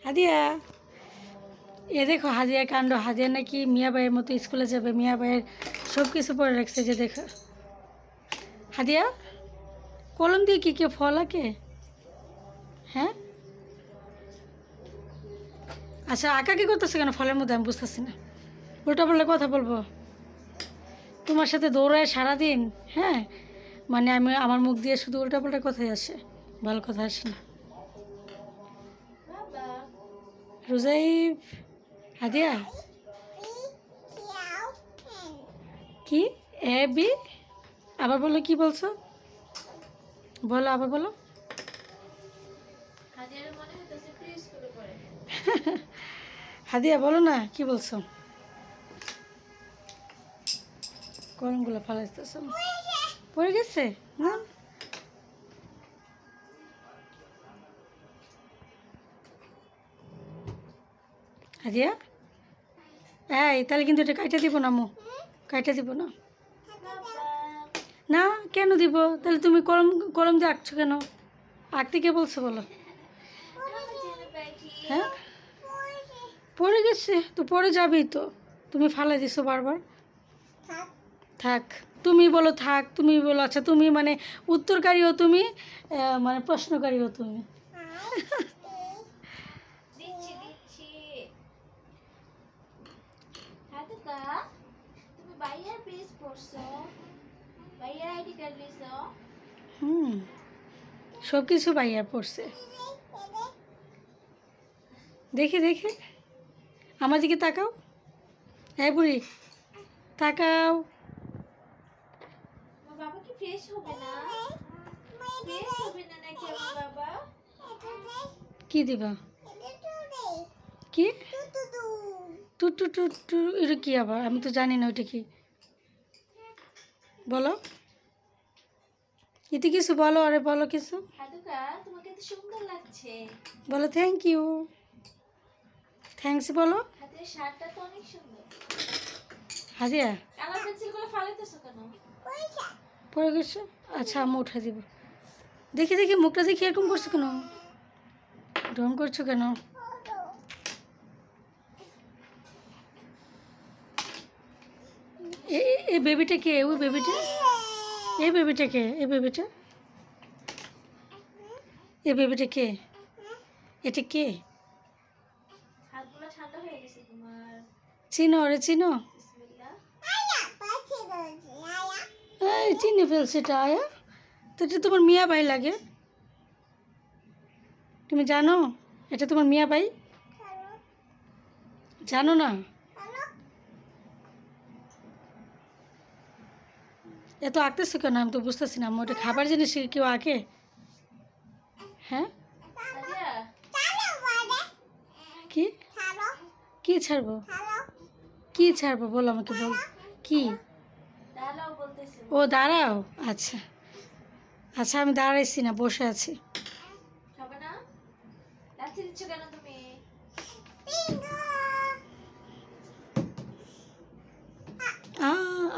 হাদিয়া, এ দেখো হাদিয়ার কাণ্ড। হাদিয়া নাকি মিয়া ভাইয়ের মতো স্কুলে যাবে, মিয়া ভাইয়ের সব কিছু পরে রাখছে। যে দেখো হাদিয়া, কলম দিয়ে কি কেউ ফল আঁকে? হ্যাঁ, আচ্ছা আঁকা কি করতেছে কেন ফলের মধ্যে? আমি বুঝতেছি না। উল্টা পাল্টা কথা বলবো তোমার সাথে দৌড়ায় সারাদিন। হ্যাঁ, মানে আমার মুখ দিয়ে শুধু উল্টা পাল্টা কথাই আসে, ভালো কথা আসে না। রোজাইব, হাদিয়া কি এ বি? আবার বলো, কি বলছো? বলো, আবার বলো। হাদিয়া বলো না, কি বলছো? কলমগুলো ফালাইতেছ, পড়ে গেছে না? হাদিয়া, এই তাহলে কিন্তু এটা কাইটা দিব না, কাইটা দিব না। না কেন দিব? তাহলে তুমি কলম কলম দিয়ে আঁকছো কেন? আঁকতে কে বলছো বলো? হ্যাঁ, পড়ে গেছে তো পড়ে যাবেই তো। তুমি ফালাই দিছো বারবার। থাক, তুমি বলো থাক, তুমি বলো। আচ্ছা তুমি মানে উত্তরকারীও তুমি, মানে প্রশ্নকারীও তুমি। সব কিছু ভাইয়ার পড়ছে। দেখি দেখি, আমার দিকে তাকাও। হ্যাঁ বুড়ি, তাকাও। কি দিবা? কি টু টু টু টু? এটা কি আবার? আমি তো জানি না ওইটা কি। বলো, এতে কিছু বলো। আরে বলো কিছু, বলো। থ্যাংক ইউ, থ্যাংকস বলো। হাদিয়া পড়ে গেছো? আচ্ছা আমি উঠে দিব। দেখি দেখি, মুখটা দেখি এরকম করছো কেন? ঢং করছো কেন? এই বেবিটা কে? ওই বেবিটা, এই বেবিটা কে? এই বেবিটা, এই বেবিটা কে? এটা কে? চিনো? ওরে চিনো? এই চিনে ফেলছে এটা। আয়া, তো এটা তোমার মিয়া ভাই লাগে। তুমি জানো এটা তোমার মিয়া ভাই? জানো না? এত আঁকতেছো কেন? আমি তো বুঝতেছি না। ওটা খাবার জিনিস কেউ আঁকে? হ্যাঁ, কি কি ছাড়বো? কি ছাড়বো বলো আমাকে, বল কি? ও দাঁড়াও। আচ্ছা আচ্ছা, আমি দাঁড়াইছি না, বসে আছি।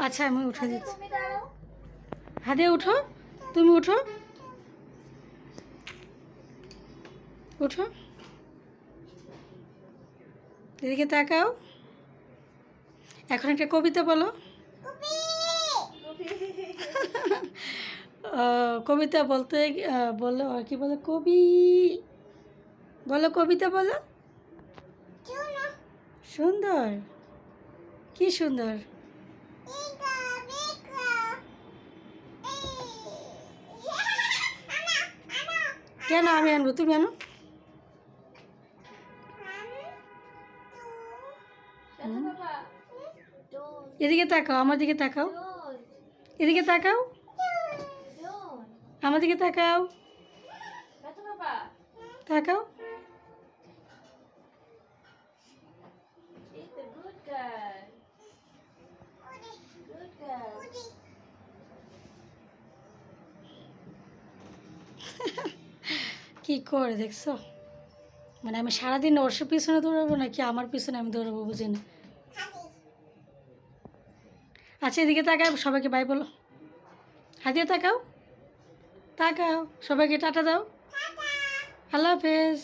আচ্ছা আমি উঠে দিচ্ছি। হাদিয়া উঠো, তুমি উঠো, উঠো, এদিকে তাকাও। এখন একটা কবিতা বলো। কবিতা বলতে বললো আর কি বলো? কবি বলো, কবিতা বলো। সুন্দর, কি সুন্দর। কেন আমি আনবো? তুমি আনো। এদিকে তাকাও, আমার দিকে তাকাও, এদিকে তাকাও, আমার দিকে তাকাও, তাকাও। কি করে দেখছো? মানে আমি সারাদিন ওর পিছনে দৌড়াবো নাকি আমার পিছনে আমি দৌড়াবো, বুঝি না। আচ্ছা এদিকে তাকাও, সবাইকে বাই বলো। হাদিয়া তাকাও, তাকাও, সবাইকে টাটা দাও। আল্লাহ হাফেজ।